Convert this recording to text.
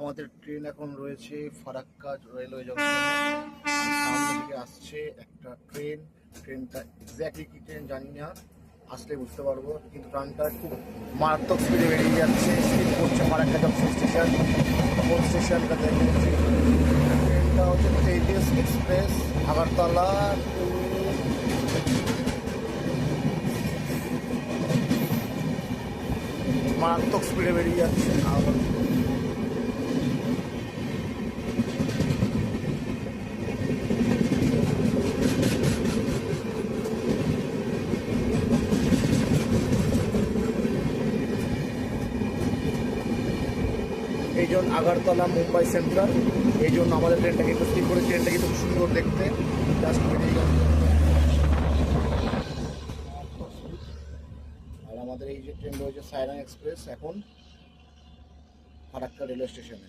আমাদের ট্রেন এখন রয়েছে ফারাক্কা রেলওয়ে জংশনে। সামনে থেকে আসছে একটা ট্রেনটা এক্স্যাক্টলি কি ট্রেন জানি না, আসলে বুঝতে পারবো। কিন্তু ট্রেনটা খুব মারাত্মক স্পিডে বেরিয়ে যাচ্ছে, স্পিড করছে ফারাক্কা জংশন স্টেশন। কোন স্টেশনটা দেখেছি, ট্রেনটা হচ্ছে তেজস এক্সপ্রেস আগরতলা টু মারাত্মক স্পিডে বেরিয়ে যাচ্ছে। এই জন্য আগরতলা মুম্বাই সেন্ট্রাল, এই জন্য আমাদের ট্রেনটা কিন্তু স্পিড করে, ট্রেনটা কিন্তু খুব সুন্দর দেখতে। জাস্ট বেরিয়ে গেল। আর আমাদের এই যে ট্রেন রয়েছে সাইরান এক্সপ্রেস এখন ফারাক্কা রেলওয়ে স্টেশনে।